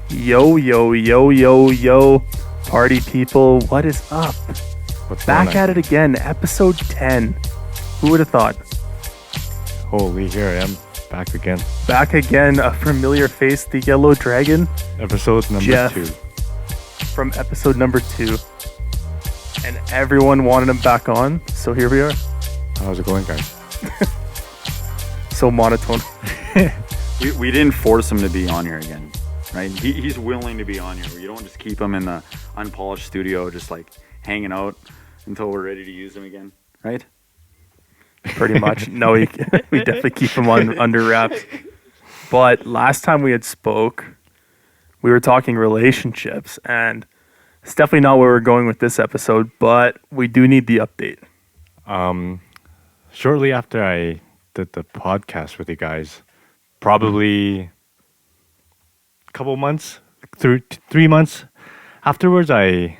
Yo, yo, yo, yo, yo, party people, what is up? What's Back going on? at it again, episode 10. Who would have thought? Holy, here I am, back again. Back again, a familiar face, the Yellow Dragon, Episode number Jeff. 2. from episode number 2. And everyone wanted him back on, so here we are. How's it going, guys? So monotone. We didn't force him to be on here again, right? He's willing to be on here. You don't just keep him in the unpolished studio, just like hanging out until we're ready to use him again, right? Pretty much. No, we definitely keep him on under wraps. But last time we had spoke, we were talking relationships, and it's definitely not where we're going with this episode, but we do need the update. Shortly after I did the podcast with you guys, probably a couple months, through 3 months afterwards, I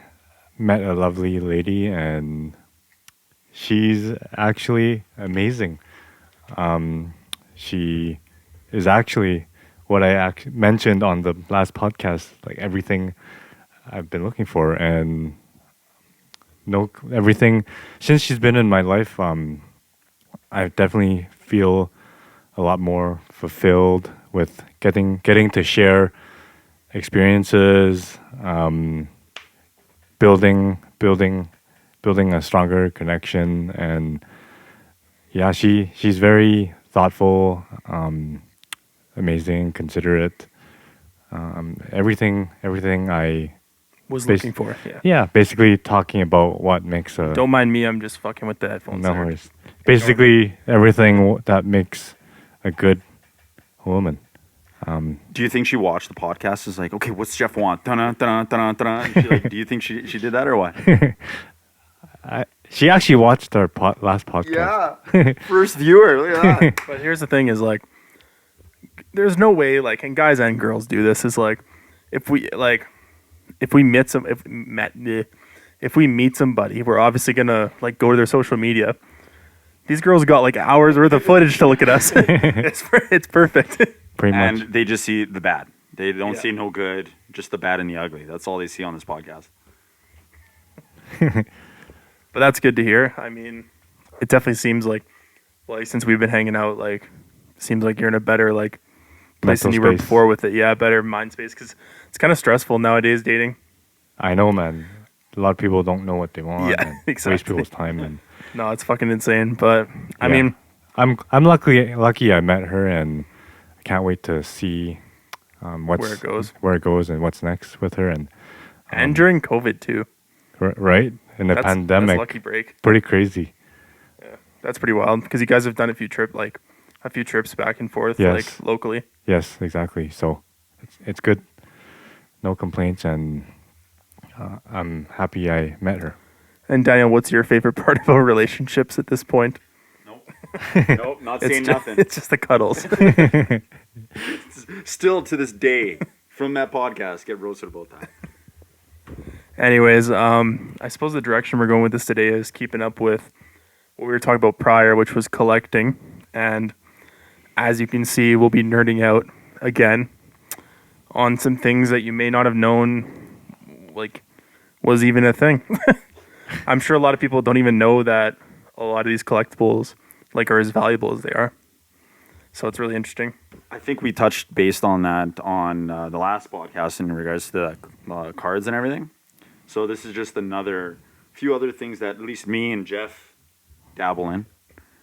met a lovely lady, and she's actually amazing. She is actually what I mentioned on the last podcast, like everything I've been looking for, and everything since she's been in my life. I definitely feel a lot more fulfilled with getting to share experiences, building a stronger connection, and yeah, she's very thoughtful, amazing, considerate, everything I Was Bas- looking for. Yeah. yeah, basically talking about what makes a Don't mind me, I'm just fucking with the headphones. no there. worries. Basically everything that makes a good woman. Do you think she watched the podcast? Is like, okay, what's Jeff want? Dun-dun, dun-dun, dun-dun, dun-dun. She like, do you think she did that or what? She actually watched our last podcast. Yeah, first viewer. Look at that. But here's the thing is like, there's no way, like, and guys and girls do this, is like, if we meet somebody, we're obviously gonna like go to their social media. These girls got like hours worth of footage to look at us. It's perfect. Pretty And much. they just see the bad. They don't Yeah. see no good, just the bad and the ugly. That's all they see on this podcast. But that's good to hear. I mean, it definitely seems like since we've been hanging out, like, seems like you're in a better like place Mental than you were space. before with it. Yeah, better mind space, because it's kind of stressful nowadays dating. I know, man. A lot of people don't know what they want. Yeah, and exactly. Waste people's time, and No, it's fucking insane. But I Yeah. mean, I'm lucky I met her, and I can't wait to see Where it goes. and what's next with her, and during COVID too. right in the That's pandemic, lucky break. pretty crazy. Yeah, that's pretty wild because you guys have done a few trips back and forth, Yes. like locally. Yes, exactly. So it's good. No complaints, and I'm happy I met her. And Daniel, what's your favorite part about relationships at this point? Nope. Nope, not saying nothing. It's just the cuddles. Still to this day, from that podcast, get roasted about that. Anyways, I suppose the direction we're going with this today is keeping up with what we were talking about prior, which was collecting. And as you can see, we'll be nerding out again on some things that you may not have known, like, was even a thing. I'm sure a lot of people don't even know that a lot of these collectibles, like, are as valuable as they are. So it's really interesting. I think we touched based on that on the last podcast in regards to the cards and everything. So this is just another few other things that at least me and Jeff dabble in,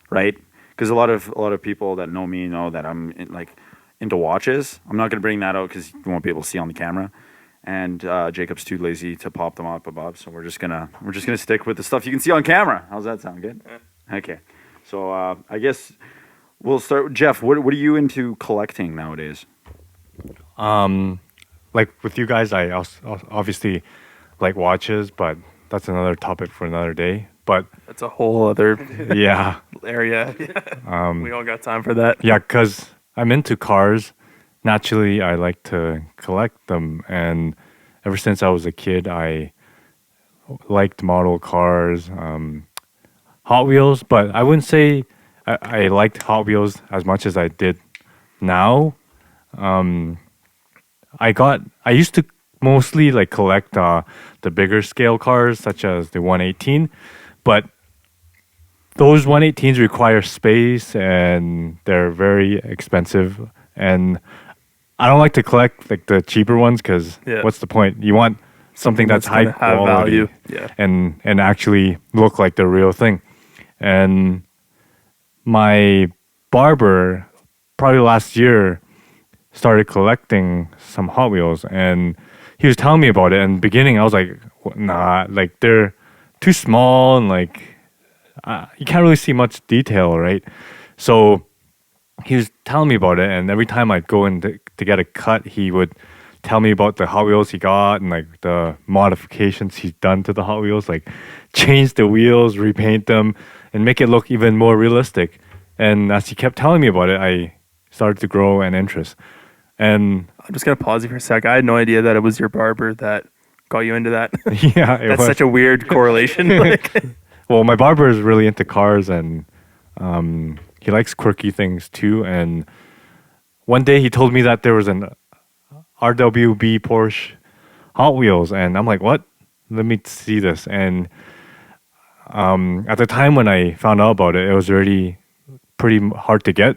right? Because a lot of people that know me know that I'm into watches. I'm not going to bring that out because you won't be able to see on the camera. And Jacob's too lazy to pop them up above, so we're just gonna stick with the stuff you can see on camera. How's that sound? Good. Yeah. Okay. So I guess we'll start with Jeff. What are you into collecting nowadays? Like with you guys, I also obviously like watches, but that's another topic for another day. But That's a whole other yeah, area. We all got time for that. yeah, because I'm into cars. Naturally, I like to collect them, and ever since I was a kid, I liked model cars, Hot Wheels. But I wouldn't say I liked Hot Wheels as much as I did now. I used to mostly like collect the bigger scale cars such as the 118, but those 118s require space and they're very expensive, and I don't like to collect like the cheaper ones because Yeah. what's the point? You want something that's high gonna have quality value. Yeah. and actually look like the real thing. And my barber probably last year started collecting some Hot Wheels, and he was telling me about it. And beginning, I was like, nah, like they're too small and like you can't really see much detail, right? So he was telling me about it, and every time I'd go in to get a cut, he would tell me about the Hot Wheels he got and like the modifications he's done to the Hot Wheels, like change the wheels, repaint them, and make it look even more realistic. And as he kept telling me about it, I started to grow an interest. And I'm just gonna pause you for a sec. I had no idea that it was your barber that got you into that. yeah, it That's was. such a weird correlation. Like, Well, my barber is really into cars, and he likes quirky things too. And one day he told me that there was an RWB Porsche Hot Wheels, and I'm like, what? Let me see this. And at the time when I found out about it, it was already pretty hard to get.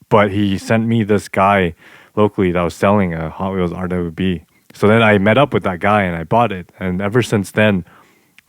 But he sent me this guy locally that was selling a Hot Wheels RWB. So then I met up with that guy and I bought it. And ever since then,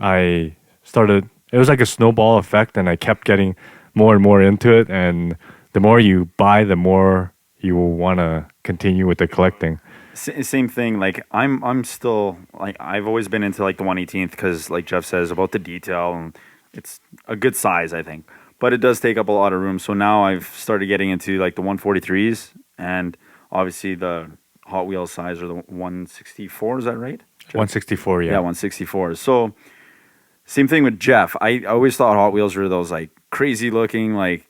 I started. It was like a snowball effect, and I kept getting more and more into it. And the more you buy, the more you will want to continue with the collecting. Same thing. Like I'm still like I've always been into like the 118th because like Jeff says about the detail, and it's a good size, I think. But it does take up a lot of room. So now I've started getting into like the 143s, and obviously the Hot Wheels size are the 164. Is that right? Jeff? 164, Yeah, 164. So same thing with Jeff. I always thought Hot Wheels were those like crazy looking, like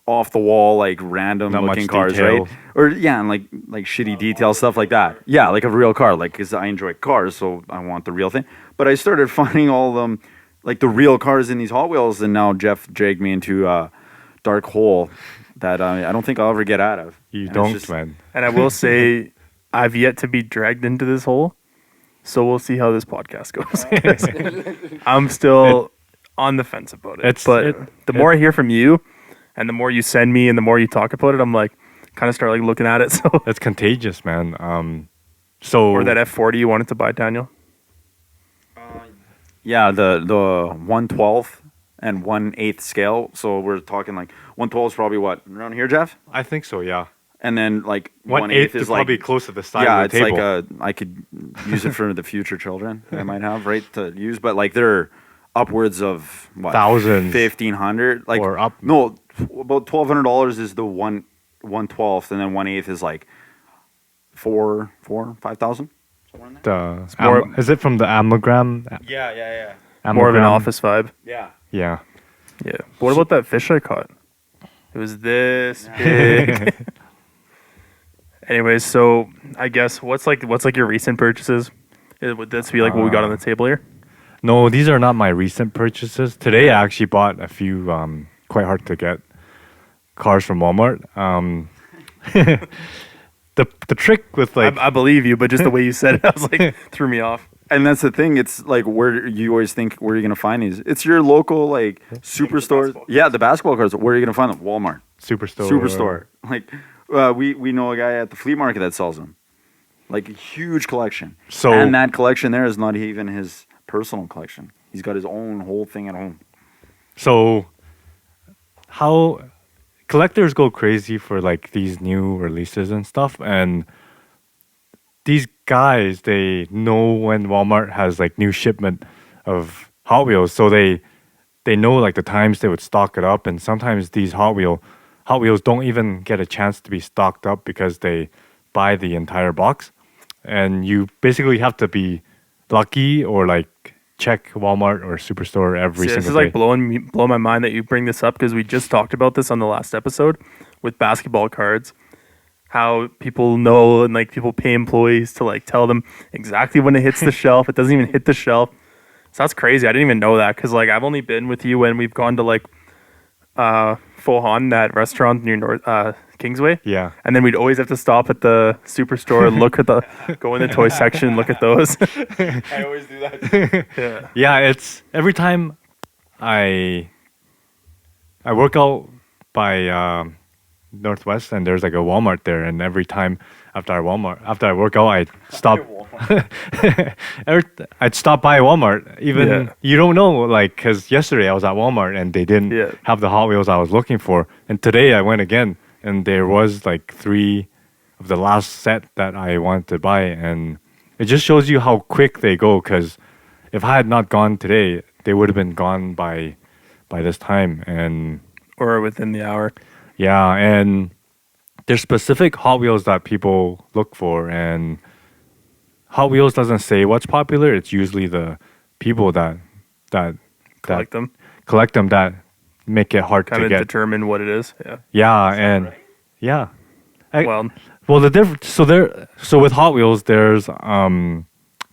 off the wall, like random Not looking much cars, detail. right? Or yeah, and like shitty detail stuff like that. Yeah, like a real car. Like, cause I enjoy cars, so I want the real thing. But I started finding all of them, like the real cars in these Hot Wheels, and now Jeff dragged me into a dark hole that I don't think I'll ever get out of. You And it's don't, just- man. and I will say, I've yet to be dragged into this hole, so we'll see how this podcast goes. I'm still on the fence about it. But the more I hear from you, and the more you send me, and the more you talk about it, I'm like, kind of start like looking at it. So, That's contagious, man. So or that F40 you wanted to buy, Daniel. Yeah, the 1/12 and 1/8 scale. So we're talking like 1/12 is probably what around here, Jeff, I think so, yeah. and then like 1/8 1/8 is is like probably close to the side yeah, of the it's table. like I could use it for the future children I might have, right, to use. But like they're upwards of what, Thousands. 1,500, like Or up. No, about $1,200 is the 1/12, and then 1/8 is like 5,000. Is it from the Amogram? Yeah. More of an Amogram? office vibe. Yeah. Yeah. Yeah. But what about that fish I caught? It was this big. Anyways, so I guess what's like your recent purchases? Would this be like what we got on the table here? No, these are not my recent purchases. Today I actually bought a few quite hard to get cars from Walmart. The trick with like I believe you, but just the way you said it, I was like threw me off. And that's the thing. It's like where you always think where you're gonna find these. It's your local like superstore. Yeah, the basketball cards. Where are you gonna find them? Walmart. Superstore. Like we know a guy at the flea market that sells them. Like a huge collection. So- and that collection there is not even his personal collection. He's got his own whole thing at home. So how collectors go crazy for like these new releases and stuff, and these guys, they know when Walmart has like new shipment of Hot Wheels, so they know like the times they would stock it up, and sometimes these Hot Wheels don't even get a chance to be stocked up because they buy the entire box, and you basically have to be lucky or like check Walmart or Superstore every See, single this is day. like blowing my mind that you bring this up because we just talked about this on the last episode with basketball cards. How people know and like people pay employees to like tell them exactly when it hits the shelf. It doesn't even hit the shelf. So that's crazy. I didn't even know that because like I've only been with you when we've gone to like Full Han, that restaurant near Kingsway. Yeah. And then we'd always have to stop at the superstore, go in the toy section, look at those. I always do that. Yeah. Yeah, it's every time I work out by Northwest, and there's like a Walmart there, and every time after I work out, I'd stop. I'd stop by Walmart. Even Yeah. you don't know, like, because yesterday I was at Walmart and they didn't Yeah. have the Hot Wheels I was looking for, and today I went again, and there was like 3 of the last set that I wanted to buy, and it just shows you how quick they go. Because if I had not gone today, they would have been gone by this time, and Or within the hour. yeah, and there's specific Hot Wheels that people look for, and Hot Wheels doesn't say what's popular. It's usually the people that Collect them. collect them that make it hard Kind to of get. determine what it is. Yeah. Yeah, and yeah. I- Well, Well, so with Hot Wheels, there's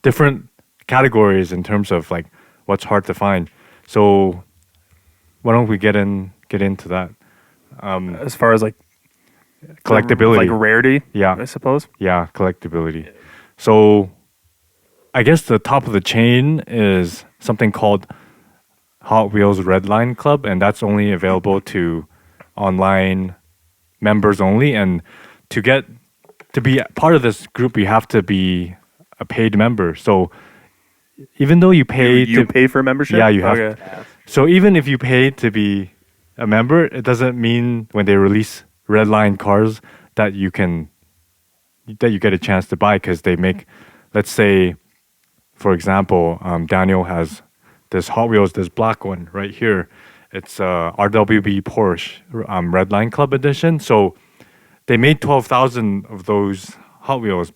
different categories in terms of like what's hard to find. So why don't we get into that as far as like collectability? like rarity, Yeah. I suppose. Yeah, collectability. So I guess the top of the chain is something called Hot Wheels Redline Club, and that's only available to online members only. And to be part of this group, you have to be a paid member. So even though you pay You to pay for membership. Yeah, you have Okay. so even if you pay to be a member, it doesn't mean when they release Redline cars that you get a chance to buy, because they make, let's say, for example, Daniel has this Hot Wheels, this black one right here. It's RWB Porsche Redline Club Edition. So they made 12,000 of those Hot Wheels,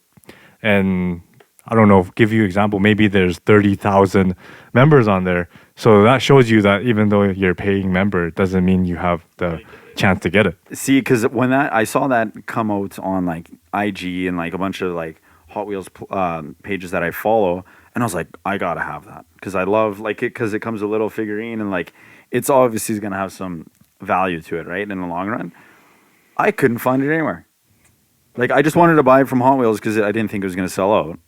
and I don't know, give you example, maybe there's 30,000 members on there. So that shows you that even though you're a paying member, it doesn't mean you have the chance to get it. See, because when I saw that come out on like IG and like a bunch of like Hot Wheels pages that I follow, and I was like, I gotta have that because I love like it because it comes with a little figurine and like it's obviously gonna have some value to it, right? In the long run, I couldn't find it anywhere. Like I just wanted to buy it from Hot Wheels because I didn't think it was gonna sell out,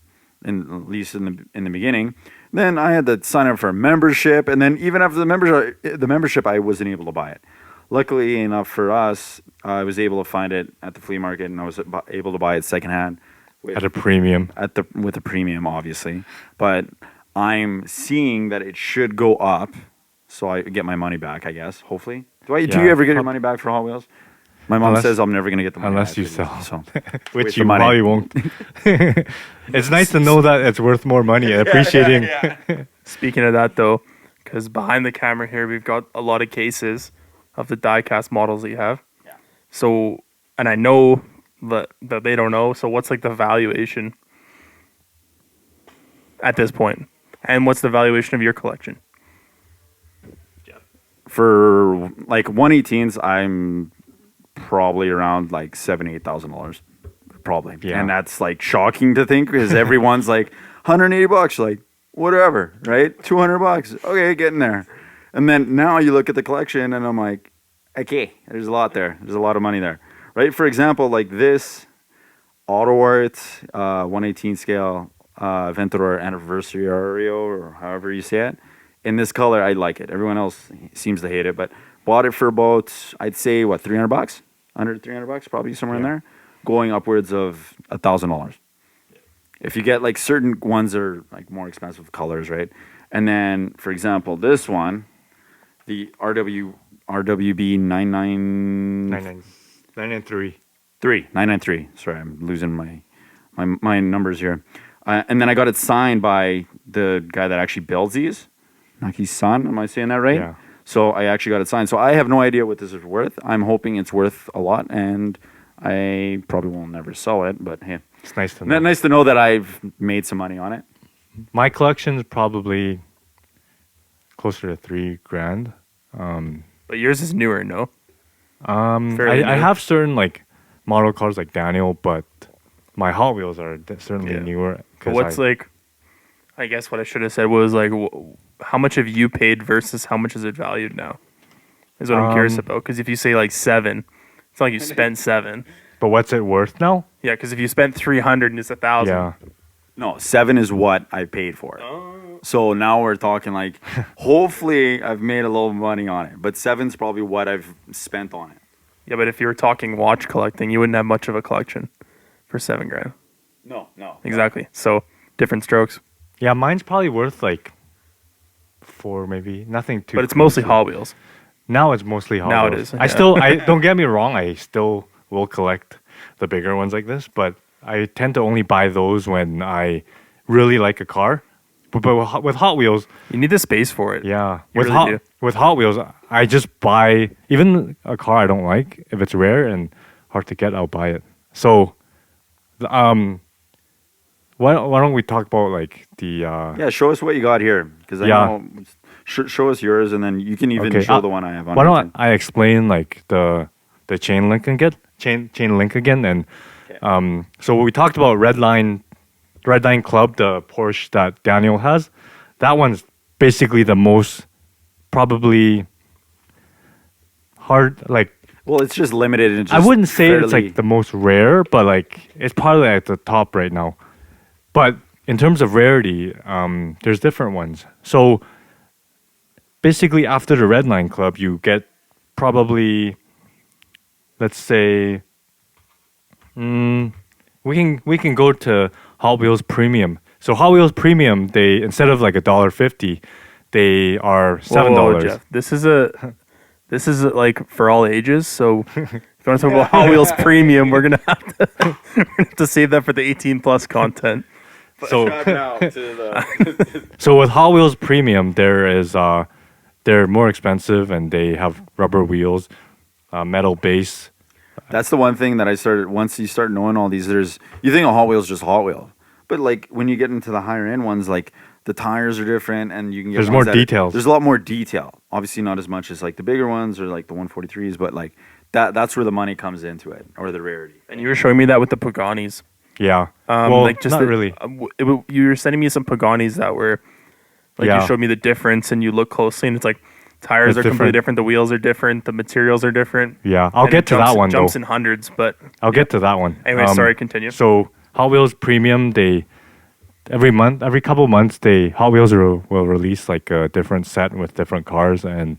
at least in the beginning. Then I had to sign up for a membership, and then even after the membership, I wasn't able to buy it. Luckily enough for us, I was able to find it at the flea market, and I was able to buy it secondhand At a premium. with a premium, obviously. But I'm seeing that it should go up, so I get my money back. I guess, hopefully. Do Yeah. you ever get your money back for Hot Wheels? My mom Unless- says I'm never gonna get the money unless back, you sell. So Which waste you of money. probably won't. It's nice to know that it's worth more money. Appreciating. Speaking of that, though, because behind the camera here, we've got a lot of cases of the diecast models that you have. Yeah. So, and I know that they don't know. So, what's like the valuation at this point? And what's the valuation of your collection? For like 118s, I'm probably around like $7,000-8,000, probably. Yeah. And that's like shocking to think because everyone's like $180, like whatever, right? $200, okay, getting there. And then now you look at the collection, and I'm like, okay, there's a lot there. There's a lot of money there, right? For example, like this Auto Art 118 scale Ventador Anniversario, or however you say it. In this color, I like it. Everyone else seems to hate it, but bought it for about, I'd say, what, $300? Under $300, probably somewhere in there, going upwards of $1,000. If you get like certain ones that are like more expensive colors, right? And then, for example, this one, the RWB 993. 993. Sorry, I'm losing my numbers here. And then I got it signed by the guy that actually builds these. Naki's son, am I saying that right? Yeah. So I actually got it signed. So I have no idea what this is worth. I'm hoping it's worth a lot, and I probably will never sell it. But hey, It's nice to know. nice to know that I've made some money on it. My collection's probably closer to $3,000. But yours is newer, no? Fairly I new. have certain like model cars like Daniel, but my Hot Wheels are certainly Yeah. newer. But 'cause what's like? I guess what I should have said was like, how much have you paid versus how much is it valued now? is what I'm curious Um, about. Because if you say like 7, it's not like you spent 7. But what's it worth now? Yeah, because if you spent 300 and it's 1,000. Yeah. No, 7 is what I paid for it. So now we're talking like, hopefully I've made a little money on it, but 7's probably what I've spent on it. Yeah, but if you were talking watch collecting, you wouldn't have much of a collection for 7 grand. No. Exactly. So different strokes. Yeah, mine's probably worth like 4 maybe. Nothing too But it's mostly crazy. Hot Wheels. Now it's mostly Hot Now it Wheels. is, I yeah. still I don't get me wrong, I still will collect the bigger ones like this, but I tend to only buy those when I really like a car. But with Hot Wheels, You need the space for it. yeah, You really do. with Hot Wheels, I just buy even a car I don't like. If it's rare and hard to get, I'll buy it. So, why don't we talk about like the Yeah, show us what you got here, because I Yeah. know. Show us yours, and then you can even Okay, show the one I have on. why here, don't I explain like the chain link again? Chain link again, and Okay. so we talked about Redline Club, the Porsche that Daniel has. That one's basically the most probably hard. Like Well, it's just limited. And I just wouldn't say it's fairly- like the most rare, but like it's probably at the top right now. But in terms of rarity, there's different ones. So basically, after the Redline Club, you get probably, let's say, we can go to Hot Wheels Premium. So Hot Wheels Premium, they instead of like $1.50, they are $7. Whoa, Jeff. This is like for all ages. So if you want to talk about Hot Wheels Premium, we're gonna have to save that for the 18 plus content. So Now to the- so with Hot Wheels Premium, they're more expensive and they have rubber wheels, metal base. That's the one thing that I started. Once you start knowing all these, you think a Hot Wheels just Hot Wheel, but like when you get into the higher end ones, like the tires are different, and you can get There's ones more that details. There's a lot more detail. Obviously, not as much as like the bigger ones or like the 143s, but like that's where the money comes into it, or the rarity. And you were showing me that with the Paganis. Yeah. Well, like just not really. You were sending me some Paganis that were like Yeah. you showed me the difference, and you look closely, and it's like tires It's are completely different. different, the wheels are different, the materials are different. Yeah, I'll and get it to jumps, that one Jumps though. in hundreds, but I'll get to that one. anyway, sorry, continue. So Hot Wheels Premium, they every couple months, Hot Wheels will release like a different set with different cars, and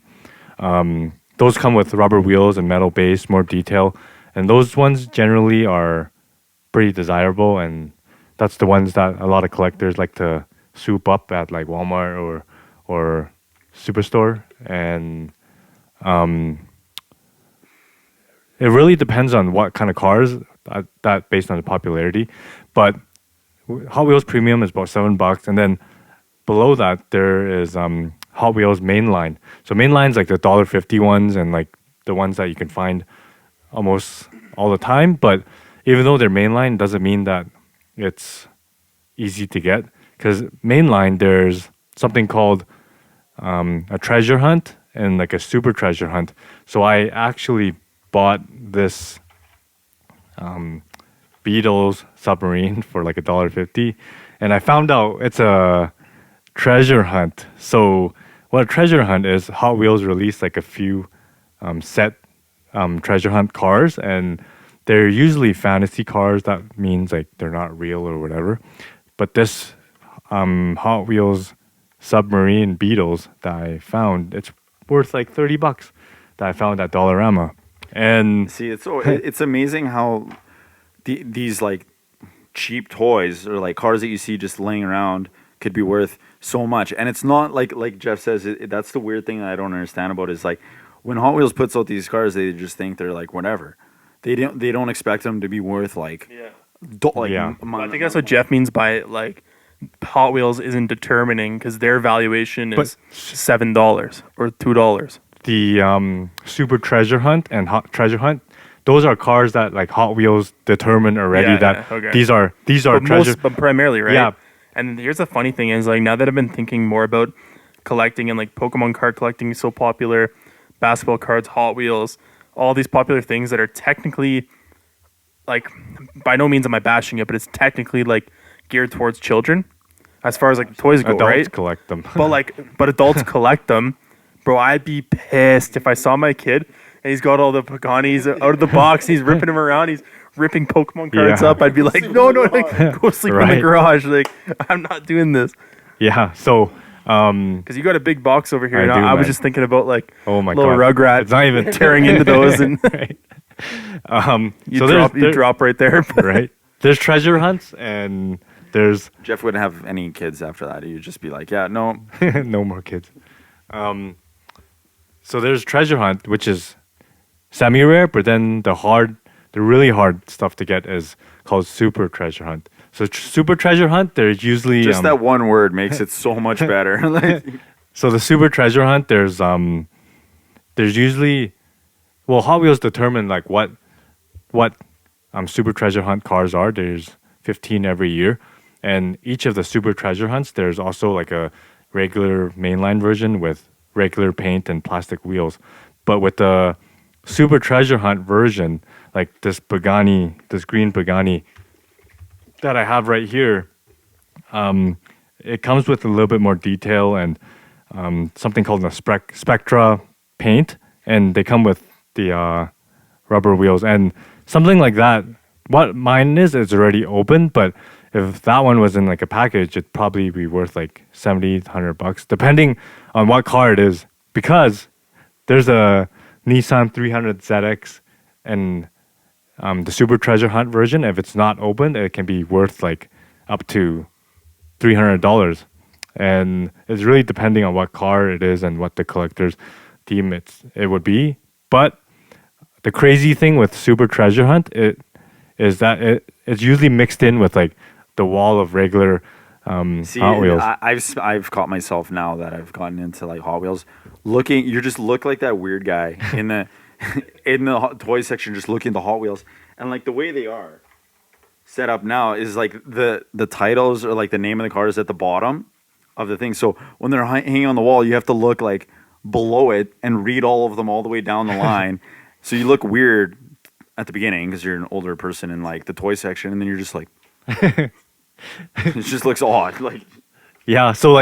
those come with rubber wheels and metal base, more detail, and those ones generally are pretty desirable, and that's the ones that a lot of collectors like to soup up at like Walmart or Superstore, and it really depends on what kind of cars that based on the popularity, but Hot Wheels Premium is about $7, and then below that there is Hot Wheels Mainline. So Mainline's like the $1.50 ones, and like the ones that you can find almost all the time. But even though they're mainline, doesn't mean that it's easy to get. Because mainline, there's something called a treasure hunt and like a super treasure hunt. So I actually bought this Beatles submarine for like $1.50, and I found out it's a treasure hunt. So what a treasure hunt is, Hot Wheels released like a few set treasure hunt cars, and they're usually fantasy cars. That means like they're not real or whatever. But this Hot Wheels submarine Beatles that I found, it's worth like $30 that I found at Dollarama. And See, it's amazing how these like cheap toys or like cars that you see just laying around could be worth so much. And it's not like Jeff says. That's the weird thing that I don't understand about it, is like when Hot Wheels puts out these cars, they just think they're like whatever. They don't expect them to be worth like Yeah. I think that's what Jeff means by like Hot Wheels isn't determining, because their valuation But- is $7 or $2. the Super Treasure Hunt and Hot Treasure Hunt, those are cars that like Hot Wheels determine already Yeah, that yeah, okay. these are treasure. But primarily, right? Yeah. And here's the funny thing is, like, now that I've been thinking more about collecting, and like Pokemon card collecting is so popular, basketball cards, Hot Wheels, all these popular things that are technically, like, by no means am I bashing it, but it's technically like geared towards children as far as like toys go, Adults right? collect them. But adults collect them. Bro, I'd be pissed if I saw my kid and he's got all the Paganis out of the box. He's ripping them around. He's ripping Pokemon cards Yeah. up. I'd be like, no, like, go sleep in the Right. garage. Like, I'm not doing this. Yeah. So, Because you got a big box over here. I And do, I was man. just thinking about like oh my little god, Rugrat it's not even tearing into those and right. you So drop, there- drop right there. right. There's treasure hunts and there's Jeff wouldn't have any kids after that. He'd just be like, yeah, no. no more kids. So there's treasure hunt, which is semi-rare, but then the really hard stuff to get is called super treasure hunt. So super treasure hunt, there's usually Just that one word makes it so much better. Like, so the super treasure hunt, there's usually, well, Hot Wheels determine like what super treasure hunt cars are. There's 15 every year, and each of the super treasure hunts, there's also like a regular mainline version with regular paint and plastic wheels. But with the super treasure hunt version, like this green Pagani that I have right here, it comes with a little bit more detail and something called a Spectra paint, and they come with the rubber wheels and something like that. What mine is already open, but if that one was in like a package, it'd probably be worth like $70-$100, depending on what car it is. Because there's a Nissan 300 ZX and the Super Treasure Hunt version. If it's not open, it can be worth like up to $300, and it's really depending on what car it is and what the collector's theme it would be. But the crazy thing with Super Treasure Hunt is that it's usually mixed in with like the wall of regular see, Hot Wheels. I've caught myself now that I've gotten into like Hot Wheels. You just look like that weird guy in the toy section, just looking at the Hot Wheels, and like the way they are set up now is like the titles or like the name of the car is at the bottom of the thing. So when they're hanging on the wall, you have to look like below it and read all of them all the way down the line. So you look weird at the beginning because you're an older person in like the toy section, and then you're just like, it just looks odd. Like, Yeah, so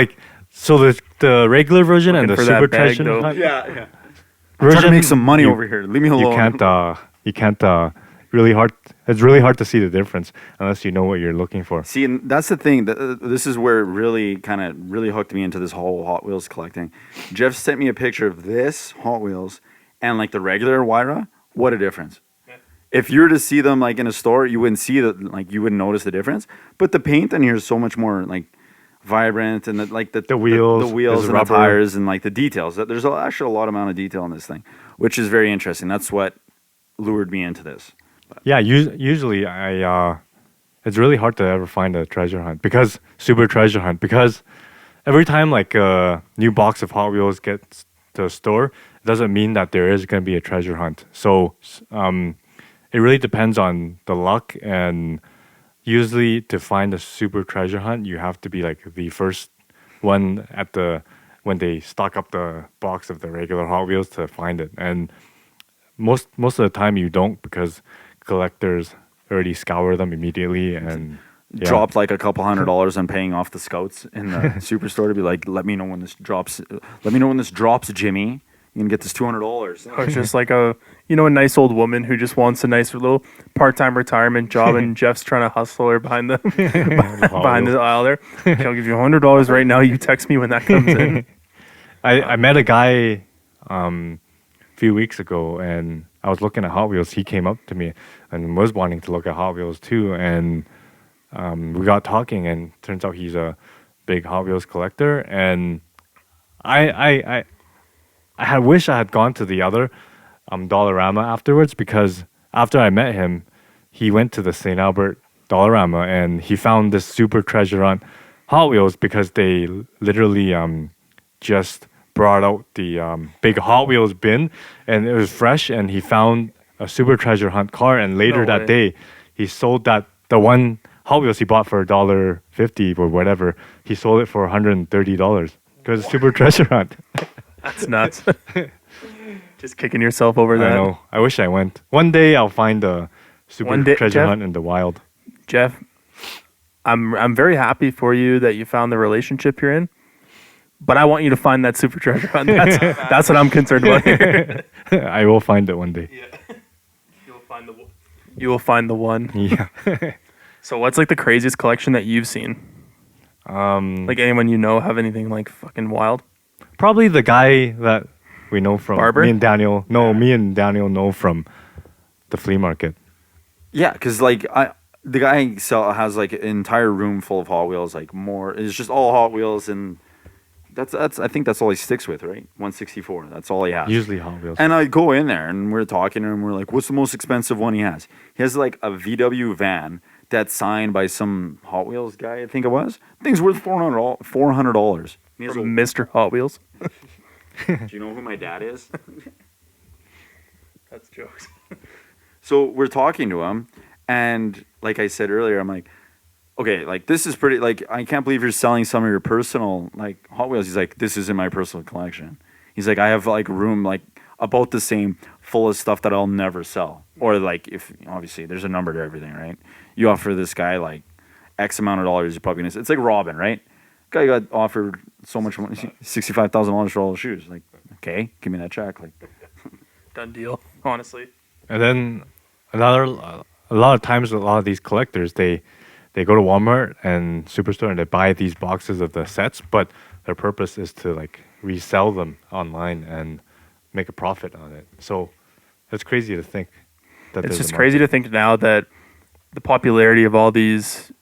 the regular version and the Looking for Super that bag, Treasure though. Hunt yeah. I'm trying version, to make some money you- over here. Leave me alone. you can't really hard. It's really hard to see the difference unless you know what you're looking for. See, and that's the thing. This is where it really hooked me into this whole Hot Wheels collecting. Jeff sent me a picture of this Hot Wheels and like the regular Wyra. What a difference! If you were to see them like in a store, you wouldn't see that. Like you wouldn't notice the difference. But the paint in here is so much more like vibrant, and the wheels, the wheels there's and rubber. the tires, and like the details. There's actually a lot amount of detail in this thing, which is very interesting. That's what lured me into this. Yeah, usually it's really hard to ever find a treasure hunt because Super Treasure Hunt because every time like a new box of Hot Wheels gets to a store, it doesn't mean that there is going to be a treasure hunt. So it really depends on the luck, and usually to find a Super Treasure Hunt, you have to be like the first one when they stock up the box of the regular Hot Wheels to find it, and most of the time you don't because collectors already scour them immediately and Dropped like a couple $100 on paying off the scouts in the superstore to be like, let me know when this drops. Let me know when this drops, Jimmy. You can get this $200. Or it's just like a nice old woman who just wants a nice little part-time retirement job, and Jeff's trying to hustle her behind the behind the aisle there. Okay, I'll give you $100 right now. You text me when that comes in. I met a guy a few weeks ago, and I was looking at Hot Wheels. He came up to me and was wanting to look at Hot Wheels too, and we got talking, and turns out he's a big Hot Wheels collector. And I wish I had gone to the other Dollarama afterwards, because after I met him, he went to the St. Albert Dollarama and he found this Super Treasure Hunt Hot Wheels because they literally just brought out the big Hot Wheels bin, and it was fresh, and he found a Super Treasure Hunt car, and later No that way. day he sold the one Hot Wheels he bought for $1.50 or whatever, he sold it for $130 because Super Treasure Hunt. That's nuts. Just kicking yourself over I that. know. I wish I went. One day I'll find a Super One day, Treasure Jeff? Hunt in the wild. Jeff, I'm very happy for you that you found the relationship you're in, but I want you to find that super treasure hunt. That's what I'm concerned about here. I will find it one day. Yeah, you will find the you will find the one. Yeah. So what's like the craziest collection that you've seen? Like anyone you know have anything like fucking wild? Probably the guy that we know from Barber? me and Daniel. No, me and Daniel know from the flea market. Yeah, because like the guy has like an entire room full of Hot Wheels, like more. It's just all Hot Wheels, and that's I think that's all he sticks with, right? 164. That's all he has. Usually Hot Wheels. And I go in there and we're talking to him. We're like, "What's the most expensive one he has?" He has like a VW van that's signed by some Hot Wheels guy. I think it was. Thing's worth $400. From Mr. Hot Wheels. Do you know who my dad is? That's jokes. So we're talking to him, and like I said earlier, I'm like, okay, like this is pretty. Like I can't believe you're selling some of your personal like Hot Wheels. He's like, this isn't my personal collection. He's like, I have like room like about the same full of stuff that I'll never sell. Or like if obviously there's a number to everything, right? You offer this guy like X amount of dollars, you're probably gonna. It's like Robin, right? Guy got offered so much money, $65,000 for all the shoes. Like, okay, give me that check. Like, Done deal. Honestly. And then a lot of times, a lot of these collectors, they go to Walmart and Superstore and they buy these boxes of the sets, but their purpose is to like resell them online and make a profit on it. So it's crazy to think that It's there's just a crazy market. to think now that the popularity of all these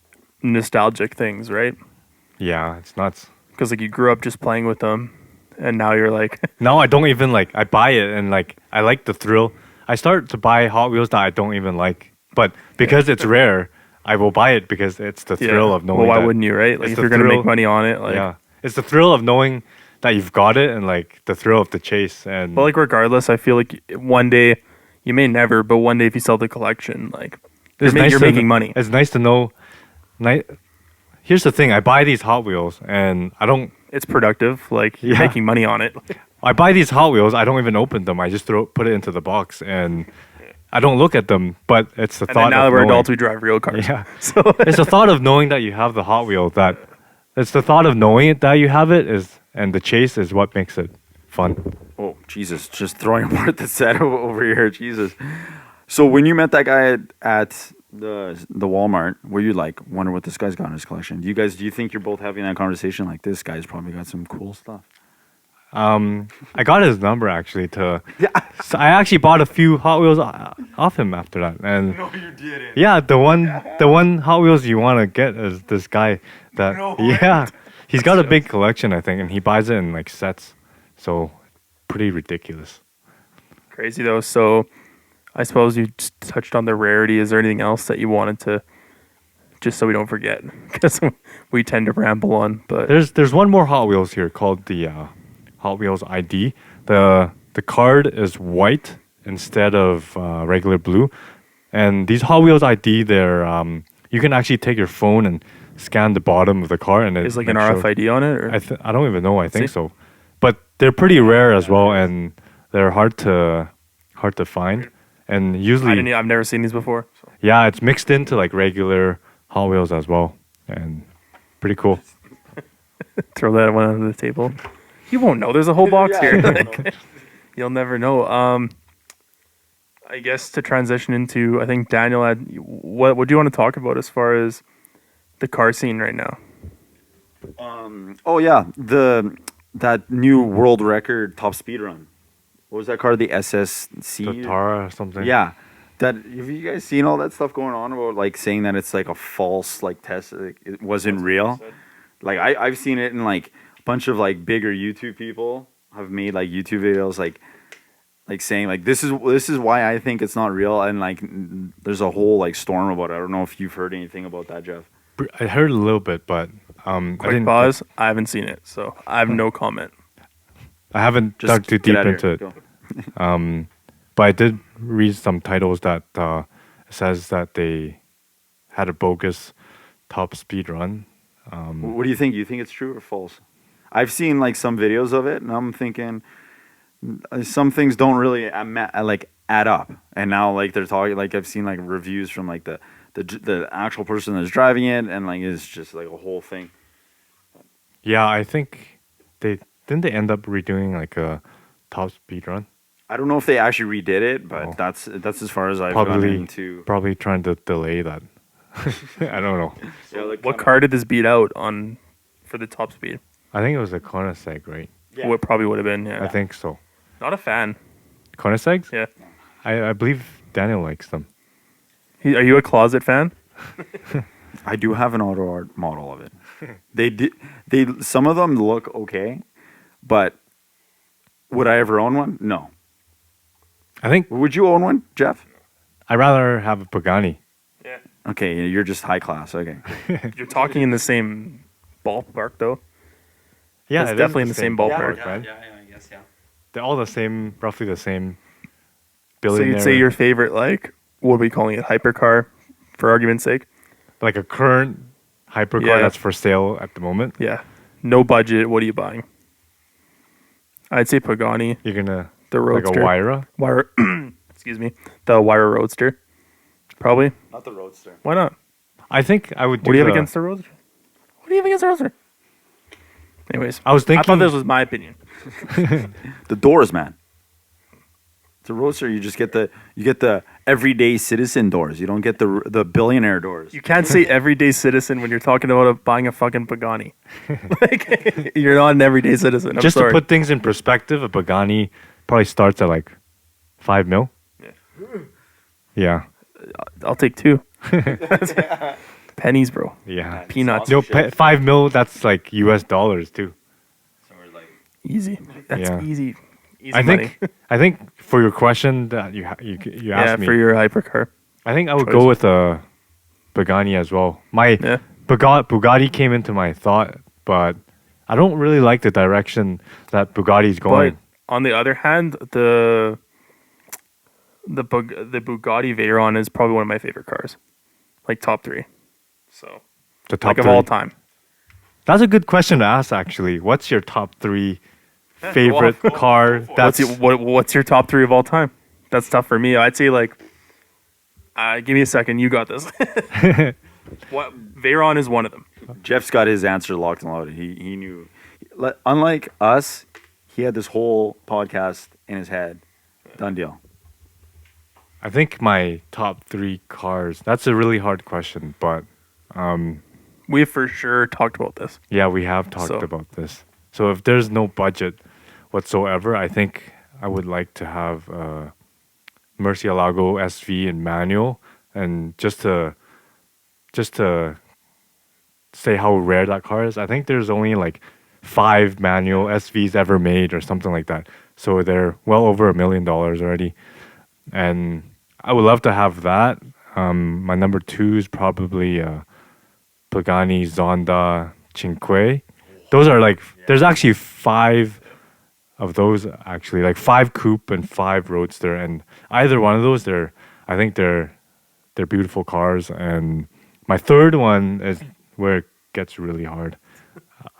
nostalgic things, right? Yeah, it's nuts. Because like you grew up just playing with them, and now you're like, Now I don't even like. I buy it and like I like the thrill. I start to buy Hot Wheels that I don't even like, but because it's rare, I will buy it because it's the thrill of knowing. Well, why that wouldn't you, right? Like it's if the you're gonna thrill- make money on it, like, yeah, it's the thrill of knowing that you've got it and like the thrill of the chase and. But like regardless, I feel like one day, you may never, but one day if you sell the collection, like It's you're nice to- making money. It's nice to know. Here's the thing: I buy these Hot Wheels, and I don't. It's productive. Like you're Yeah. making money on it. I buy these Hot Wheels. I don't even open them. I just put it into the box, and I don't look at them. But it's the And thought. then now that of we're knowing- adults, we drive real cars. Yeah, So it's the thought of knowing that you have the Hot Wheel. It's the thought of knowing it that you have it and the chase is what makes it fun. oh Jesus, just throwing apart the set over here, Jesus. So when you met that guy at the Walmart, were you like wonder what this guy's got in his collection? Do you think you're both having that conversation like this guy's probably got some cool stuff? I got his number actually Yeah. So I actually bought a few Hot Wheels off him after that, and you didn't. yeah, the one Hot Wheels you want to get is this guy that No way. yeah, he's got a big collection I think, and he buys it in like sets, so pretty ridiculous. crazy though. So I suppose you just touched on the rarity. Is there anything else that you wanted to, just so we don't forget, because we tend to ramble on. But There's one more Hot Wheels here called the Hot Wheels ID. The card is white instead of regular blue, and these Hot Wheels ID they're you can actually take your phone and scan the bottom of the car and is like an shows- RFID on it, or I don't even know. I think See? so, but they're pretty rare as well, and they're hard to find. And usually, I've never seen these before. So. yeah, it's mixed into like regular Hot Wheels as well, and pretty cool. Throw that one under the table. You won't know. There's a whole box Yeah, here. I don't Like, know. you'll never know. I guess to transition into, I think Daniel had what do you want to talk about as far as the car scene right now? Oh yeah, that new world record top speed run. What was that car? The SSC. The Tara or something. Yeah. That have you guys seen all that stuff going on about like saying that it's like a false like test? Like, it wasn't real. Like I've seen it in like a bunch of like bigger YouTube people have made like YouTube videos like saying like this is why I think it's not real, and like there's a whole like storm about it. I don't know if you've heard anything about that, Jeff. I heard a little bit, but I Quick didn't. pause. I haven't seen it, so I have no comment. I haven't Just dug too get deep out of into here. it. Go. But I did read some titles that says that they had a bogus top speed run. What do you think? You think it's true or false? I've seen like some videos of it, and I'm thinking some things don't really like add up. And now like they're talking like I've seen like reviews from like the actual person that's driving it, and like it's just like a whole thing. Yeah, I think they didn't they end up redoing like a top speed run? I don't know if they actually redid it, but Oh. that's as far as I've gone Probably into. probably trying to delay that. I don't know. Yeah, like What car did this beat out on for the top speed? I think it was a Koenigsegg, right? Yeah. What probably would have been, yeah. I think so. Not a fan. Koenigsegg's? Yeah. I believe Daniel likes them. Are you a closet fan? I do have an auto art model of it. They some of them look okay, but would I ever own one? No. I think Would you own one, Jeff? I'd rather have a Pagani. Yeah. Okay, you're just high class. Okay. You're talking in the same ballpark, though. Yeah, It's it is definitely in the same ballpark. right? I guess, yeah. They're all the same, roughly the same. So Billionaire, you'd say your favorite, like, what are we calling it, hypercar, for argument's sake? like a current hypercar Yeah. that's for sale at the moment. Yeah. No budget. What are you buying? I'd say Pagani, You're gonna the like a Roadster. Wyra. Wire. Excuse me. The Wyra Roadster. Probably. Not the Roadster. Why not? I think I would. What do you have the- against the Roadster? What do you have against the Roadster? Anyways, I was I thought thinking. this was my opinion. The doors, man. It's a Roadster. You just get the everyday citizen doors. You don't get the billionaire doors. You can't say everyday citizen when you're talking about buying a fucking Pagani. Like, you're not an everyday citizen. I'm Just sorry. to put things in perspective, a Pagani probably starts at like 5 mil. Yeah. Yeah. I'll take two. Pennies, bro. Yeah. Peanuts. No, 5 mil. That's like US dollars too. Easy. That's Yeah. easy. Easy I money. think. I think for your question that you Yeah, asked me, for your hypercar. I think I would choice. go with a Pagani as well. My Yeah. Bugatti came into my thought, but I don't really like the direction that Bugatti's But going. on the other hand, the Bugatti Veyron is probably one of my favorite cars. Like top 3. So The top like of three. all time. That's a good question to ask. Actually, what's your top 3 favorite car? That's What's your top 3 of all time? That's tough for me. I'd say like give me a second, you got this. What Veyron is one of them. Jeff's got his answer locked and loaded. He knew. Unlike us, he had this whole podcast in his head. Done deal. I think my top 3 cars. That's a really hard question, but We for sure talked about this. yeah, we have talked So- about this. So if there's no budget whatsoever, I think I would like to have a Murcielago SV in manual, and just to say how rare that car is. I think there's only like 5 manual SVs ever made or something like that. So they're well over $1 million already, and I would love to have that. My number 2 is probably Pagani Zonda Cinque. Those are like there's actually 5 of those actually, like 5 coupe and 5 roadster, and either one of those I think they're beautiful cars. And my third one is where it gets really hard.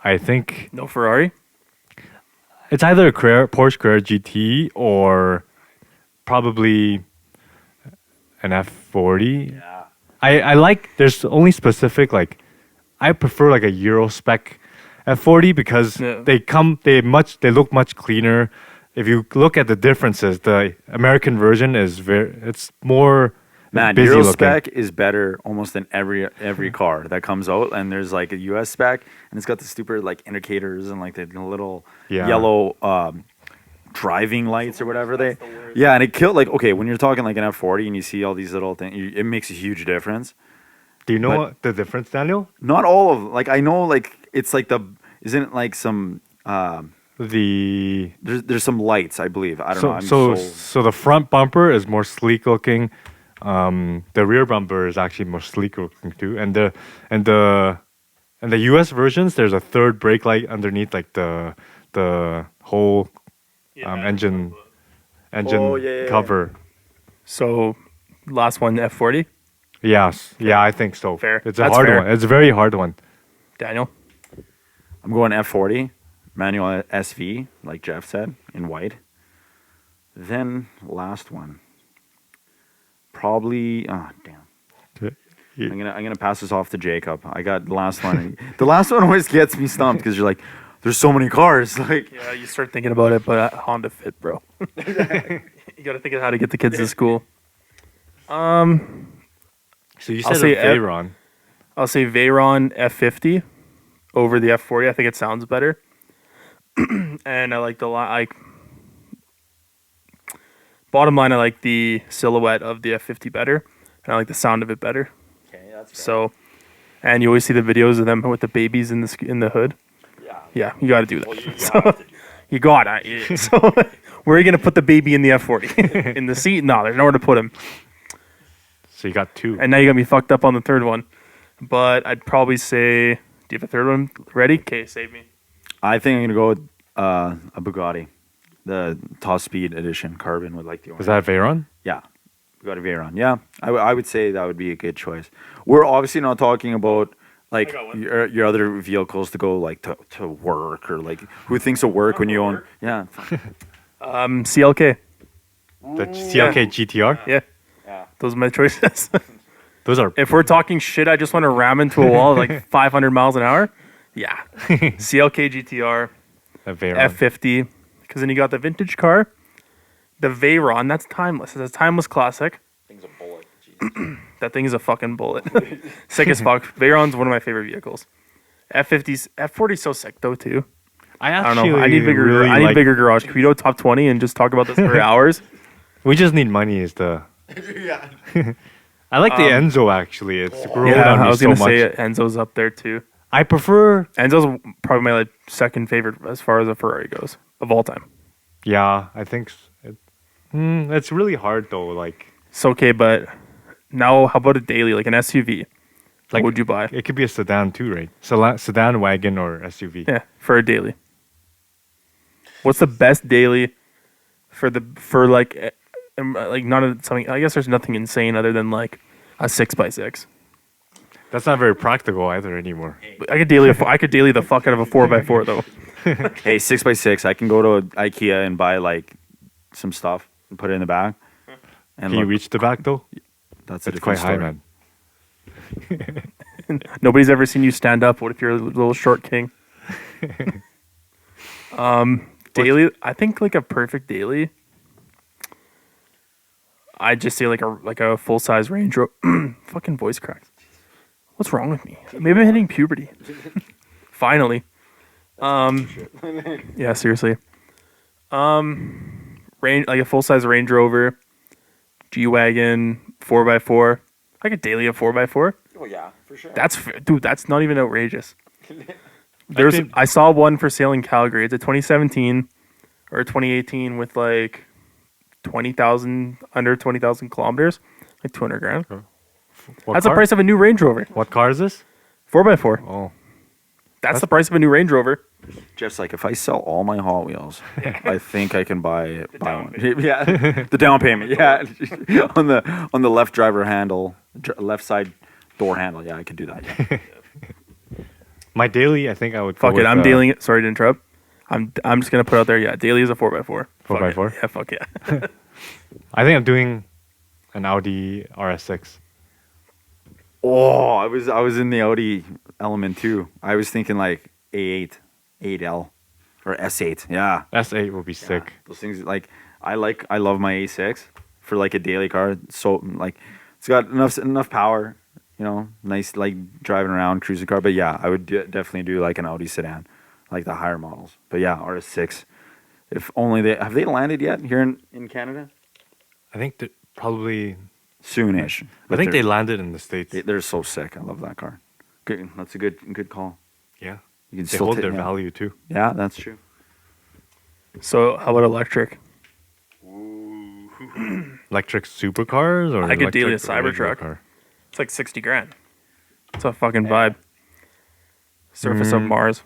I think No Ferrari? it's either a Porsche Carrera GT or probably an F40. Yeah. I like there's only specific, like I prefer like a Euro spec F40 because Yeah. they look much cleaner. If you look at the differences, the American version it's more Man, busy Euro looking. spec is better almost than every car that comes out. And there's like a US spec, and it's got the stupid like indicators and like the little Yeah. yellow driving lights or whatever they. Yeah, and it killed like okay when you're talking like an F40 and you see all these little things, it makes a huge difference. Do you know but- what the difference, Daniel? Not all of like I know like it's like isn't it like some The there's some lights I believe I don't know. so the front bumper is more sleek looking. The rear bumper is actually more sleek looking too, and the US versions there's a third brake light underneath like the whole engine Oh, yeah. cover. So last one, F40. Yes, yeah, I think so. Fair. It's a That's hard fair. one. It's a very hard one. Daniel? I'm going F40 manual SV like Jeff said in white. Then last one. Probably damn. I'm gonna pass this off to Jacob. I got the last one. The last one always gets me stumped because you're like, there's so many cars. Like, Yeah, you start thinking about it, but Honda Fit, bro. You got to think of how to get the kids to school. So you I'll said say a Veyron. I'll say Veyron F50 over the F40. I think it sounds better, and I like the like. Bottom line, I like the silhouette of the F50 better, and I like the sound of it better. okay, that's So, and you always see the videos of them with the babies in the hood. yeah. Yeah, you got to do that. Well, you So, have to do you got to. So, where are you gonna put the baby in the F40? In the seat? No, there's nowhere to put him. So you got two. And now you got me fucked up on the third one. But I'd probably say, do you have a third one ready? Okay, save me. I think I'm gonna go with a Bugatti, the Top Speed Edition Carbon with like the orange. Was that a Veyron? Yeah, Bugatti Veyron. Yeah, I would say that would be a good choice. We're obviously not talking about like I got one. your other vehicles to go like to work or like who thinks of work when you own. work. Yeah. CLK. The CLK GTR? Yeah, Yeah. those are my choices. Those are If we're talking shit, I just want to ram into a wall at like 500 miles an hour. Yeah, CLK GTR a Veyron. F50. Because then you got the vintage car, the Veyron. That's timeless. It's a timeless classic. Thing's a bullet. Jesus. That thing is a fucking bullet. Sick as fuck. Veyron's one of my favorite vehicles. F40's so sick though too. I I don't actually know. I need bigger. really I need like- bigger garage. Can we go top 20 and just talk about this for hours? We just need money is the... yeah. I like the Enzo actually. It's grown Yeah, on me I was so gonna much. say Enzo's up there too. I prefer... Enzo's probably my like, second favorite as far as a Ferrari goes of all time. Yeah, I think... it's really hard though. Like, It's okay, but now how about a daily, like an SUV? Like- What would you buy? it could be a sedan too, right? Sedan, wagon, or SUV. Yeah, for a daily. What's the best daily for like not something? I guess there's nothing insane other than like a 6x6. That's not very practical either anymore. I could daily the fuck out of a 4x4 though. Hey, 6x6. I can go to IKEA and buy like some stuff and put it in the back. And Can you look, reach the back though? that's a It's quite different high, story. man. Nobody's ever seen you stand up. What if you're a little short king? Daily, I think like a perfect daily. I'd just say like a full size Range Rover. Fucking voice cracks. What's wrong with me? Maybe I'm hitting puberty. Finally. Yeah, seriously. Like a full size Range Rover, G wagon, 4x4. Like a daily of 4x4. Oh yeah, for sure. Dude, that's not even outrageous. think- I saw one for sale in Calgary. It's a 2017 or 2018 with like 20,000 under 20,000 kilometers, like 200 grand. What That's car? the price of a new Range Rover. What car is this? 4x4. Oh, That's the price of a new Range Rover. Jeff's like, if I sell all my Hot Wheels, I think I can buy down one. Yeah, the down payment. Yeah, on the left driver handle, left side door handle. Yeah, I could do that. Yeah. my daily. I think I would. Fuck go it. I'm with, dealing it. Sorry to interrupt. I'm just gonna put out there. Yeah, daily is a 4x4. 4x4? Yeah, fuck yeah. I think I'm doing an Audi RS6. Oh, I was in the Audi Element too. I was thinking like A8, 8L, or S8. Yeah, S8 will be yeah. sick. Those things I love my A6 for like a daily car. So like it's got enough power. You know, nice like driving around cruising car. But yeah, I would definitely do like an Audi sedan, like the higher models. But yeah, RS6. If only have they landed yet here in Canada? I think that probably. Soonish. I think they landed in the States. they're so sick. I love that car. Good, that's a good call. Yeah, You can they still hold ta- their yeah. value too. Yeah, that's true. So how about electric? Electric supercars or I could deal electric a regular Cybertruck. car? It's like 60 grand. It's a fucking vibe. Surface of Mars.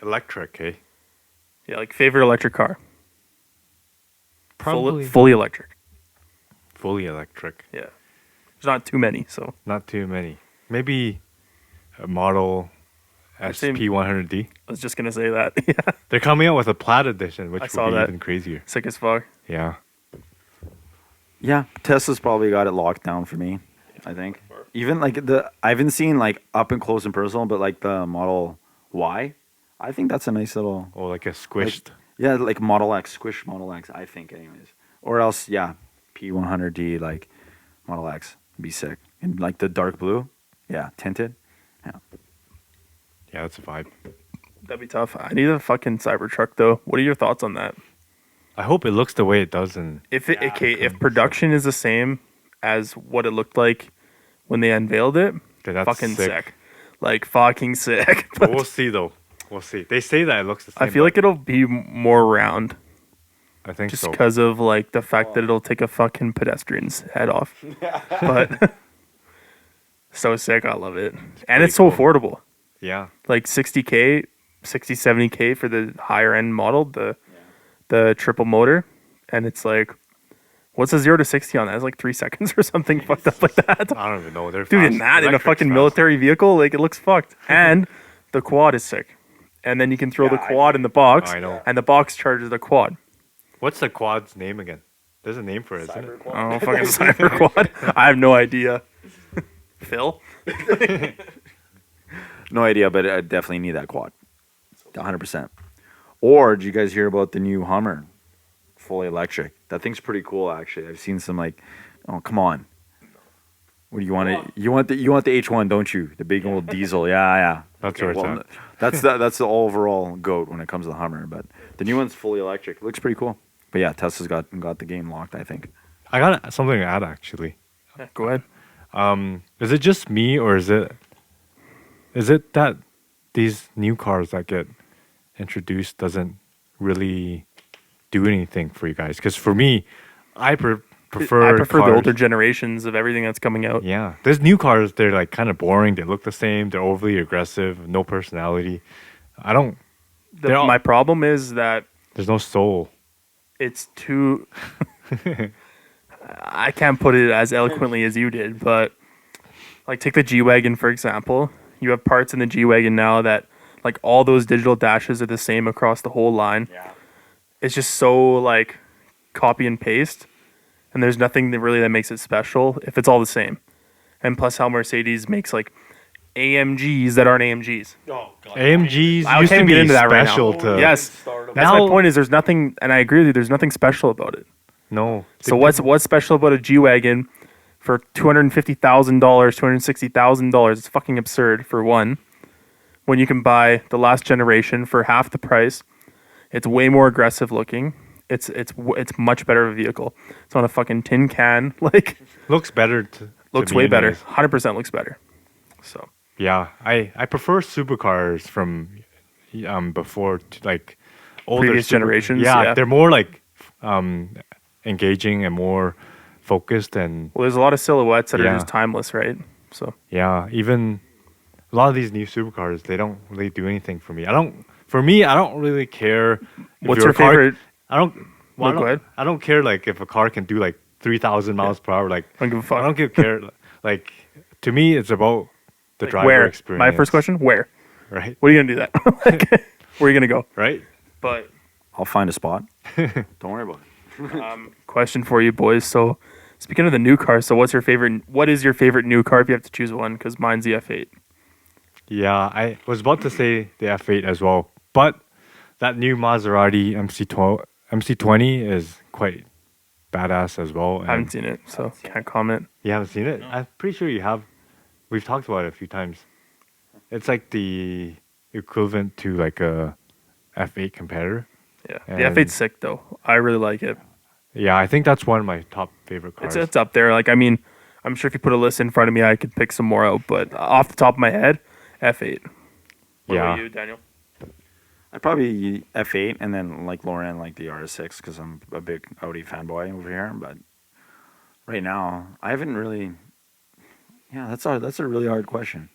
Electric, eh? Yeah, like favorite electric car. Probably Fully electric. fully electric. Yeah. There's not too many, so Not too many. Maybe a model Actually- SP100D. I was just gonna say that. Yeah. They're coming out with a plaid edition, which I would saw be that. even crazier. Sick as fuck. Yeah. Yeah, Tesla's probably got it locked down for me. I think. Even like I haven't seen like up and close and personal, but like the Model Y, I think that's a nice little. Or like a squished. Yeah, like Model X, squish Model X, I think, anyways. Or else, yeah, P100D, like Model X, be sick. And like the dark blue, yeah, tinted. Yeah. Yeah, that's a vibe. That'd be tough. I need a fucking Cybertruck though. What are your thoughts on that? I hope it looks the way it does in. If if production is the same as what it looked like when they unveiled it, Okay, that's fucking sick. sick. Like fucking sick. But we'll see though. We'll see. They say that it looks the same. I feel like it'll be more round I think just so. because of like the fact that it'll take a fucking pedestrian's head off. But so sick, I love it. And it's so pretty cool. affordable. Yeah. Like 60K, 60, 70K for the higher end model, the triple motor. And it's like, what's a 0 to 60 on that? It's like 3 seconds or something fucked up like that. I don't even know. They're Dude, fast. in that, in a Electric's fucking fast. military vehicle, like it looks fucked. And the quad is sick. And then you can throw the quad in the box. I know. And the box charges the quad. What's the quad's name again? There's a name for it, isn't it? Oh, fucking cyber quad. I have no idea. Phil? No idea, but I definitely need that quad. 100%. Or did you guys hear about the new Hummer? Fully electric. That thing's pretty cool, actually. I've seen some like, oh, come on. What do you want? You want the H1, don't you? The big old diesel. Yeah. That's where it's at. That's the overall goat when it comes to the Hummer. But the new one's fully electric. It looks pretty cool. But yeah, Tesla's got the game locked, I think. I got something to add actually. Yeah, go ahead. Is it just me or is it that these new cars that get introduced doesn't really do anything for you guys? Because for me, I prefer the cars. older generations of everything that's coming out. Yeah, there's new cars. They're like kind of boring. They look the same. They're overly aggressive. No personality. I don't. My problem is that There's no soul. it's too. I can't put it as eloquently as you did, but like take the G Wagon for example. You have parts in the G Wagon now that like all those digital dashes are the same across the whole line. Yeah. It's just so like copy and paste, and there's nothing that makes it special if it's all the same. And plus, how Mercedes makes like AMGs that aren't AMGs. Oh god. AMGs I used can't to get be into that right special now. to Yes, that's my Now- point. Is there's nothing, and I agree with you. There's nothing special about it. No. So what's special about a G Wagon for $250,000, $260,000? It's fucking absurd for one. When you can buy the last generation for half the price, it's way more aggressive looking. It's much better of a vehicle. It's on a fucking tin can. Like looks better. looks me way better. anyways. 100% looks better. So Yeah, I prefer supercars from before to like older Previous generations, Yeah, yeah. they're more like engaging and more focused and well, there's a lot of silhouettes that are Yeah. just timeless, right? So yeah, even a lot of these new supercars they don't really do anything for me. I don't really care. If what's your your car- favorite? I don't. Well, No, go ahead. I don't care like if a car can do like 3,000 miles per hour. Like I don't give a fuck. I don't give care. Like to me, it's about the driver Where? experience. My first question: Where? right? What are you gonna do that? Like, where are you gonna go? Right? But I'll find a spot. Don't worry about it. question for you boys. So speaking of the new car, so what is your favorite new car if you have to choose one? Because mine's the F8. Yeah, I was about to say the F8 as well, but that new Maserati MC20 is quite badass as well. I haven't seen it, so can't comment. You haven't seen it? I'm pretty sure you have. We've talked about it a few times. It's like the equivalent to like a F8 competitor. Yeah, And- the F8's sick though. I really like it. Yeah, I think that's one of my top favorite cars. It's up there. Like I mean, I'm sure if you put a list in front of me, I could pick some more out. But off the top of my head, F8. What Yeah. about you, Daniel? I'd probably F8 and then like Lauren like the RS6 because I'm a big Audi fanboy over here. But right now, I haven't really. Yeah, that's a really hard question,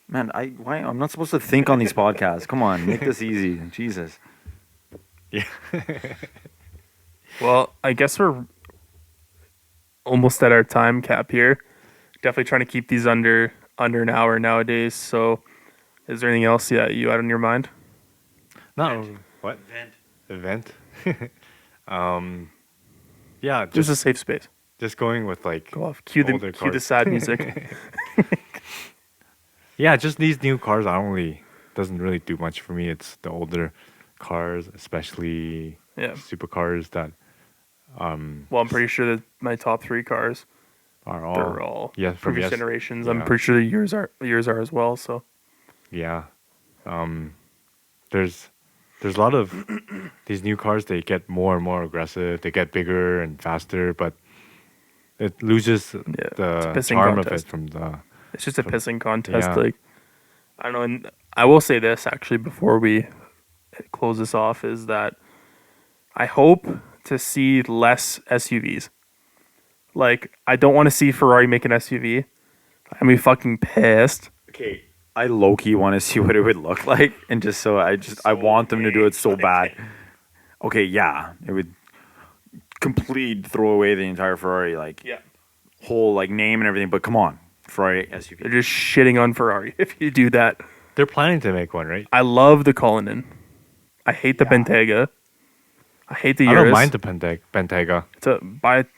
man. I'm not supposed to think on these podcasts. Come on, make this easy. Jesus. Yeah. Well, I guess we're almost at our time cap here. Definitely trying to keep these under an hour nowadays. So, is there anything else that you had on your mind? No. What? Event. Yeah, There's just a safe space. just going with like Go off. Cue older the cars. sad music. Yeah, just these new cars. I don't really doesn't really do much for me. It's the older cars, especially Yeah. supercars that Well, I'm pretty sure that my top 3 cars, are they're all from previous generations. I'm yeah. pretty sure yours are as well. So Yeah. There's a lot of these new cars. They get more and more aggressive. They get bigger and faster, but it loses yeah, it's a the pissing charm of it contest. from the. It's just a pissing contest. Yeah. Like I don't know. And I will say this actually before we close this off is that I hope to see less SUVs. Like I don't want to see Ferrari make an SUV. I'm be fucking pissed. Okay, I low key want to see what it would look like, and I want them to do it so bad. Okay, yeah, it would complete throw away the entire Ferrari Yeah. whole name and everything. But come on, Ferrari They're SUV. just shitting on Ferrari if you do that. They're planning to make one, right? I love the Cullinan. I hate the Yeah. Bentayga. I hate the Urus. I don't mind the Bentayga,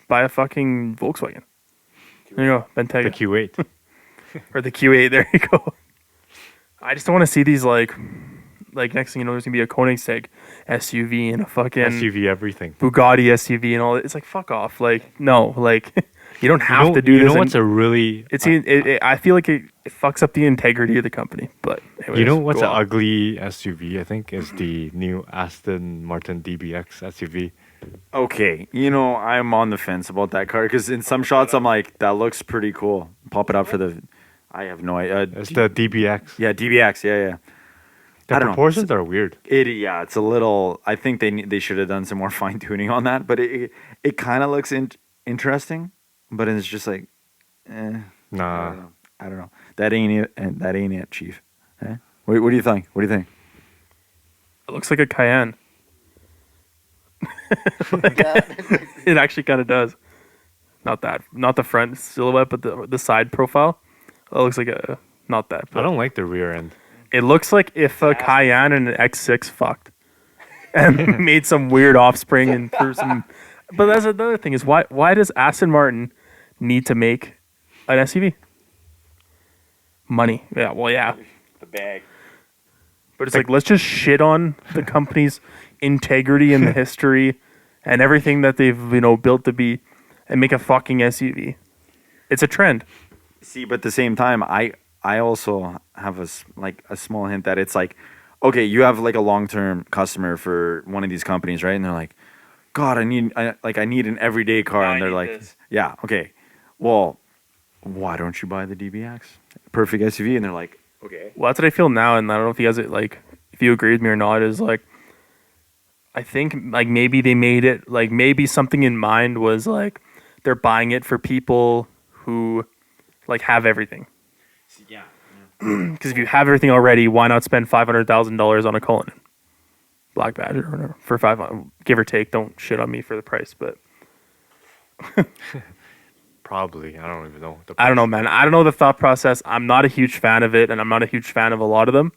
Buy a fucking Volkswagen. There you go, the Bentayga. Q8. Or the Q8, there you go. I just don't want to see these like next thing you know there's going to be a Koenigsegg SUV and a fucking SUV everything. Bugatti SUV and all that. It's like fuck off. Like no, like you don't have to do you this. know and what's a really I feel like it fucks up the integrity of the company. But anyways, you know what's go an on. ugly SUV? I think is the new Aston Martin DBX SUV. Okay, I'm on the fence about that car because in some shots I'm like, that looks pretty cool. Pop it up for the. I have no idea. It's the DBX. Yeah, DBX. Yeah. The I don't know. proportions are weird. It's a little. I think they should have done some more fine tuning on that, but it kind of looks interesting, but it's just like, Nah. I don't know. That ain't it, and that ain't it, Chief. Eh? What do you think? What do you think? It looks like a Cayenne. It actually kind of does. Not the front silhouette, but the side profile. It looks like not that. I But don't like the rear end. it looks like if a Cayenne and an X6 fucked and made some weird offspring and threw some. But that's another thing is why does Aston Martin need to make an SUV? Money. Yeah. Well, yeah. The bag. But it's like let's just shit on the company's integrity and the history and everything that they've built to be, and make a fucking SUV. It's a trend. See, but at the same time, I also have a small hint that it's like, okay, you have like a long-term customer for one of these companies, right? And they're like, God, I need an everyday car, Now and I they're need like, this. yeah, okay, well, why don't you buy the DBX, perfect SUV? And they're like, okay, Well, that's what I feel now, and I don't know if you guys if you agree with me or not. Is like, I think like maybe they made it like maybe something in mind was like they're buying it for people who like have everything. yeah. Because if you have everything already, why not spend $500,000 on a Cullinan, Black Badger or whatever for give or take? Don't shit on me for the price, but Probably. I don't even know. I don't know, man. I don't know the thought process. I'm not a huge fan of it, and I'm not a huge fan of a lot of them.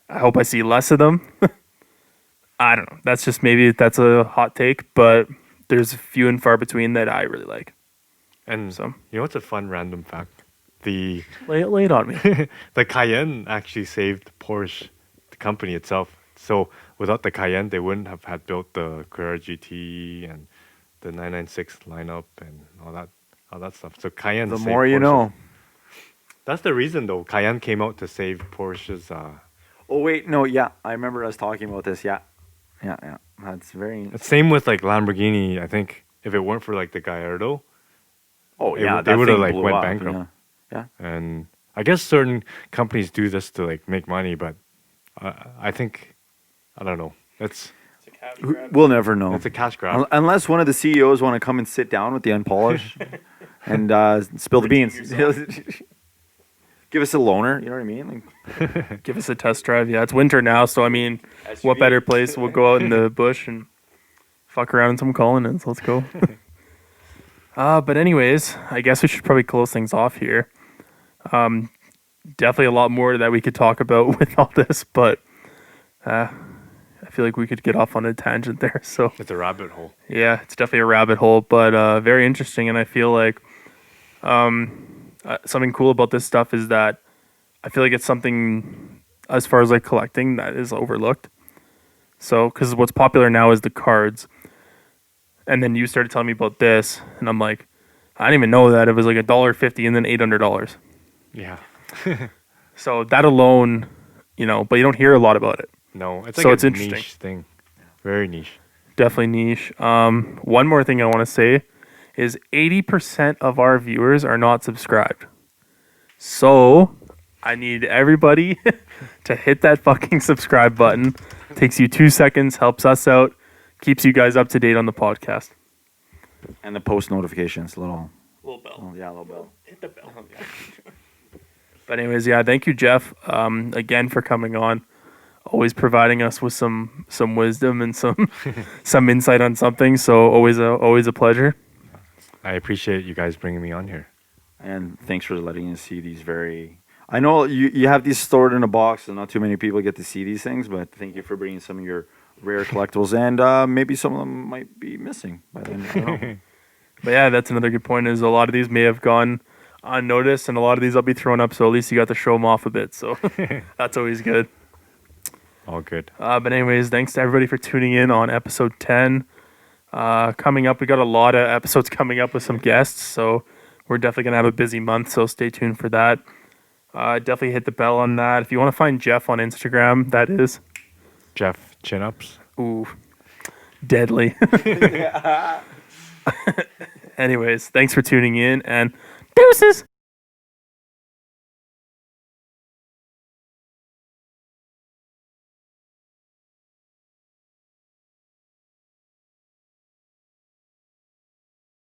I hope I see less of them. I don't know. That's a hot take, but there's few and far between that I really like. And So you know what's a fun random fact? The lay it on me. the Cayenne actually saved Porsche, the company itself. So without the Cayenne, they wouldn't have had built the Carrera GT and the 996 lineup and all that stuff. So Cayenne. The saved more you Porsche. know. That's the reason though. Cayenne came out to save Porsche's. Oh wait, no, yeah, I remember us talking about this. Yeah. That's very. Same with like Lamborghini. I think if it weren't for like the Gallardo, Oh It yeah, would- they that would've, thing like, blew went up, bankrupt. Yeah. and I guess certain companies do this to like make money, but I think I don't know. It's We'll never know. it's a cash grab. Unless one of the CEOs want to come and sit down with the unpolished and spill the beans. Give us a loaner, you know what I mean? Give us a test drive. Yeah, it's winter now, so I mean, what better place? We'll go out in the bush and fuck around in some Cullinans. Let's go. But anyways, I guess we should probably close things off here. Definitely a lot more that we could talk about with all this, but I feel like we could get off on a tangent there. So It's a rabbit hole. yeah, it's definitely a rabbit hole, but very interesting. And I feel like something cool about this stuff is that I feel like it's something as far as like collecting that is overlooked. So, because what's popular now is the cards, and then you started telling me about this, and I'm like, I didn't even know that it was like $1.50 and then $800. Yeah. So that alone, but you don't hear a lot about it. No, it's So like it's a interesting. niche thing. Very niche. Definitely niche. One more thing I want to say is 80% of our viewers are not subscribed. So I need everybody to hit that fucking subscribe button. Takes you 2 seconds, helps us out, keeps you guys up to date on the podcast. And the post notifications, little Little little bell. Hit the bell. But anyways, yeah, thank you, Jeff, again for coming on. Always providing us with some wisdom and some some insight on something. So always a pleasure. I appreciate you guys bringing me on here. And thanks for letting us see these very. I know you have these stored in a box, and not too many people get to see these things. But thank you for bringing some of your rare collectibles, and maybe some of them might be missing by then. I don't know. But yeah, that's another good point. Is a lot of these may have gone unnoticed, and a lot of these I'll be throwing up. So at least you got to show them off a bit. So that's always good. All good. But anyways, thanks to everybody for tuning in on episode 10. Coming up, we got a lot of episodes coming up with some guests, so we're definitely gonna have a busy month. So stay tuned for that. Definitely hit the bell on that. If you want to find Jeff on Instagram, that is Jeff Chin Ups. ooh deadly. Anyways, thanks for tuning in and deuces.